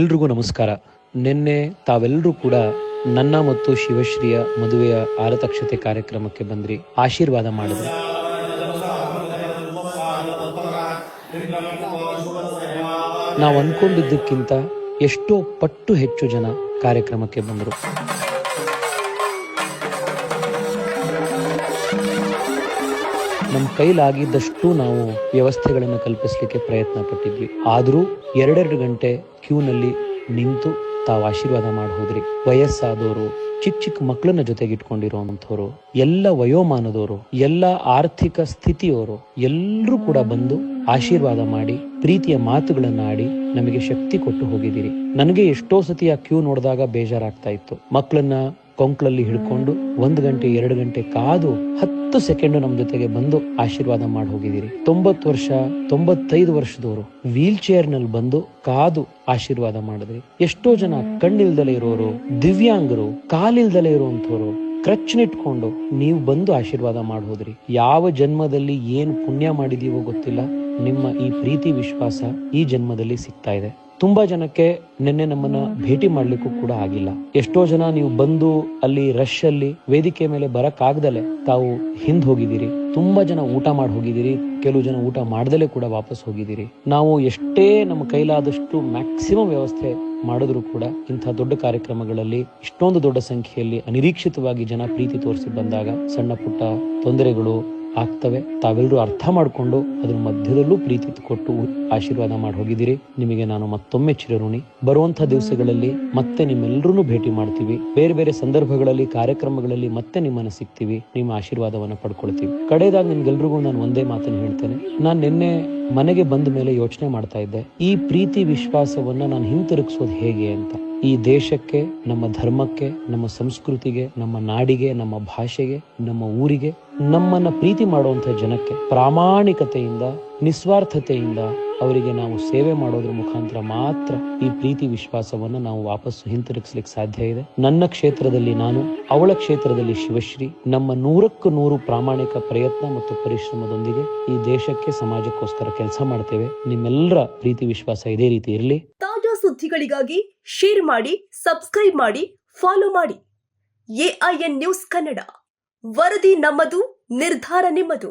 ಎಲ್ರಿಗೂ ನಮಸ್ಕಾರ. ನಿನ್ನೆ ತಾವೆಲ್ಲರೂ ಕೂಡ ನನ್ನ ಮತ್ತು ಶಿವಶ್ರೀಯ ಮದುವೆಯ ಆರತಕ್ಷತೆ ಕಾರ್ಯಕ್ರಮಕ್ಕೆ ಬಂದ್ರಿ, ಆಶೀರ್ವಾದ ಮಾಡಿದ್ರಿ. ನಾವು ಅನ್ಕೊಂಡಿದ್ದಕ್ಕಿಂತ ಎಷ್ಟೋ ಪಟ್ಟು ಹೆಚ್ಚು ಜನ ಕಾರ್ಯಕ್ರಮಕ್ಕೆ ಬಂದರು. ನಮ್ಮ ಕೈಲಾಗಿದ್ದಷ್ಟು ನಾವು ವ್ಯವಸ್ಥೆಗಳನ್ನು ಕಲ್ಪಿಸಲಿಕ್ಕೆ ಪ್ರಯತ್ನ ಪಟ್ಟಿದ್ವಿ. ಆದರೂ 2 ಗಂಟೆ ಕ್ಯೂನಲ್ಲಿ ನಿಂತು ತಾವು ಆಶೀರ್ವಾದ ಮಾಡಿ ಹೋದ್ರಿ. ವಯಸ್ಸಾದವರು, ಚಿಕ್ಕ ಚಿಕ್ಕ ಮಕ್ಕಳನ್ನ ಜೊತೆಗೆ ಇಟ್ಕೊಂಡಿರೋಂಥವ್ರು, ಎಲ್ಲ ವಯೋಮಾನದವರು, ಎಲ್ಲ ಆರ್ಥಿಕ ಸ್ಥಿತಿಯವರು ಎಲ್ಲರೂ ಕೂಡ ಬಂದು ಆಶೀರ್ವಾದ ಮಾಡಿ ಪ್ರೀತಿಯ ಮಾತುಗಳನ್ನ ಆಡಿ ನಮಗೆ ಶಕ್ತಿ ಕೊಟ್ಟು ಹೋಗಿದ್ದೀರಿ. ನನಗೆ ಎಷ್ಟೋ ಸತಿ ಆ ಕ್ಯೂ ನೋಡಿದಾಗ ಬೇಜಾರಾಗ್ತಾ ಇತ್ತು. ಮಕ್ಕಳನ್ನ ಕೊಂಕ್ಳಲ್ಲಿ ಹಿಡ್ಕೊಂಡು 1 ಗಂಟೆ 2 ಗಂಟೆ ಕಾದು 10 ಸೆಕೆಂಡ್ ನಮ್ಮ ಜೊತೆಗೆ ಬಂದು ಆಶೀರ್ವಾದ ಮಾಡಿ ಹೋಗಿದ್ದೀರಿ. 90 ವರ್ಷ 95 ವರ್ಷದವರು ವೀಲ್ ಚೇರ್ ನಲ್ಲಿ ಬಂದು ಕಾದು ಆಶೀರ್ವಾದ ಮಾಡಿದ್ರಿ. ಎಷ್ಟೋ ಜನ ಕಣ್ಣಿಲ್ದಲೇ ಇರೋರು, ದಿವ್ಯಾಂಗರು, ಕಾಲಿಲ್ದಲೇ ಇರುವಂತವ್ರು ಕ್ರಚ್ನಿಟ್ಕೊಂಡು ನೀವು ಬಂದು ಆಶೀರ್ವಾದ ಮಾಡಿ ಹೋದ್ರಿ. ಯಾವ ಜನ್ಮದಲ್ಲಿ ಏನ್ ಪುಣ್ಯ ಮಾಡಿದೀವೋ ಗೊತ್ತಿಲ್ಲ, ನಿಮ್ಮ ಈ ಪ್ರೀತಿ ವಿಶ್ವಾಸ ಈ ಜನ್ಮದಲ್ಲಿ ಸಿಗ್ತಾ ಇದೆ. ತುಂಬಾ ಜನಕ್ಕೆ ನಿನ್ನೆ ನಮ್ಮನ್ನ ಭೇಟಿ ಮಾಡ್ಲಿಕ್ಕೂ ಕೂಡ ಆಗಿಲ್ಲ. ಎಷ್ಟೋ ಜನ ನೀವು ಬಂದು ಅಲ್ಲಿ ರಶ್ ಅಲ್ಲಿ ವೇದಿಕೆ ಮೇಲೆ ಬರಕ್ ಆಗ್ದಲೆ ತಾವು ಹಿಂದ್ ಹೋಗಿದ್ದೀರಿ. ತುಂಬಾ ಜನ ಊಟ ಮಾಡಿ ಹೋಗಿದ್ದೀರಿ, ಕೆಲವು ಜನ ಊಟ ಮಾಡ್ದಲೇ ಕೂಡ ವಾಪಸ್ ಹೋಗಿದ್ದೀರಿ. ನಾವು ಎಷ್ಟೇ ನಮ್ಮ ಕೈಲಾದಷ್ಟು ಮ್ಯಾಕ್ಸಿಮಮ್ ವ್ಯವಸ್ಥೆ ಮಾಡಿದ್ರು ಕೂಡ ಇಂಥ ದೊಡ್ಡ ಕಾರ್ಯಕ್ರಮಗಳಲ್ಲಿ ಇಷ್ಟೊಂದು ದೊಡ್ಡ ಸಂಖ್ಯೆಯಲ್ಲಿ ಅನಿರೀಕ್ಷಿತವಾಗಿ ಜನ ಪ್ರೀತಿ ತೋರಿಸಿ ಬಂದಾಗ ಸಣ್ಣ ಪುಟ್ಟ ತೊಂದರೆಗಳು ಆಗ್ತವೆ. ತಾವೆಲ್ಲರೂ ಅರ್ಥ ಮಾಡಿಕೊಂಡು ಅದ್ರ ಮಧ್ಯದಲ್ಲೂ ಪ್ರೀತಿ ಕೊಟ್ಟು ಆಶೀರ್ವಾದ ಮಾಡಿ ಹೋಗಿದ್ದೀರಿ. ನಿಮಗೆ ನಾನು ಮತ್ತೊಮ್ಮೆ ಚಿರಋಣಿ. ಬರುವಂತಹ ದಿವಸಗಳಲ್ಲಿ ಮತ್ತೆ ನಿಮ್ಮೆಲ್ಲರೂ ಭೇಟಿ ಮಾಡ್ತೀವಿ. ಬೇರೆ ಬೇರೆ ಸಂದರ್ಭಗಳಲ್ಲಿ, ಕಾರ್ಯಕ್ರಮಗಳಲ್ಲಿ ಮತ್ತೆ ನಿಮ್ಮನ್ನ ಸಿಗ್ತೀವಿ, ನಿಮ್ಮ ಆಶೀರ್ವಾದವನ್ನ ಪಡ್ಕೊಳ್ತೀವಿ. ಕಡೆಯದಾಗಿ ನಿಮ್ಗೆಲ್ರಿಗೂ ನಾನು ಒಂದೇ ಮಾತನ್ನು ಹೇಳ್ತೇನೆ. ನಾನು ನಿನ್ನೆ ಮನೆಗೆ ಬಂದ ಮೇಲೆ ಯೋಚನೆ ಮಾಡ್ತಾ ಇದ್ದೆ, ಈ ಪ್ರೀತಿ ವಿಶ್ವಾಸವನ್ನ ನಾನು ಹಿಂತಿರುಗಿಸೋದು ಹೇಗೆ ಅಂತ. ಈ ದೇಶಕ್ಕೆ, ನಮ್ಮ ಧರ್ಮಕ್ಕೆ, ನಮ್ಮ ಸಂಸ್ಕೃತಿಗೆ, ನಮ್ಮ ನಾಡಿಗೆ, ನಮ್ಮ ಭಾಷೆಗೆ, ನಮ್ಮ ಊರಿಗೆ, ನಮ್ಮನ್ನ ಪ್ರೀತಿ ಮಾಡುವಂತ ಜನಕ್ಕೆ ಪ್ರಾಮಾಣಿಕತೆಯಿಂದ, ನಿಸ್ವಾರ್ಥತೆಯಿಂದ ಅವರಿಗೆ ನಾವು ಸೇವೆ ಮಾಡೋದ್ರ ಮುಖಾಂತರ ಮಾತ್ರ ಈ ಪ್ರೀತಿ ವಿಶ್ವಾಸವನ್ನ ನಾವು ವಾಪಸ್ಸು ಹಿಂತಿರುಗಿಸ್ಲಿಕ್ಕೆ ಸಾಧ್ಯ ಇದೆ. ನನ್ನ ಕ್ಷೇತ್ರದಲ್ಲಿ ನಾನು, ಅವಳ ಕ್ಷೇತ್ರದಲ್ಲಿ ಶಿವಶ್ರೀ, ನಮ್ಮ 100ಕ್ಕೆ 100 ಪ್ರಾಮಾಣಿಕ ಪ್ರಯತ್ನ ಮತ್ತು ಪರಿಶ್ರಮದೊಂದಿಗೆ ಈ ದೇಶಕ್ಕೆ, ಸಮಾಜಕ್ಕೋಸ್ಕರ ಕೆಲಸ ಮಾಡ್ತೇವೆ. ನಿಮ್ಮೆಲ್ಲರ ಪ್ರೀತಿ ವಿಶ್ವಾಸ ಇದೇ ರೀತಿ ಇರಲಿ. ತಾಜಾ ಸುದ್ದಿಗಳಿಗಾಗಿ ಶೇರ್ ಮಾಡಿ, ಸಬ್ಸ್ಕ್ರೈಬ್ ಮಾಡಿ, ಫಾಲೋ ಮಾಡಿ. AIN ನ್ಯೂಸ್ ಕನ್ನಡ, ವರದಿ ನಮ್ಮದು, ನಿರ್ಧಾರ ನಿಮ್ಮದು.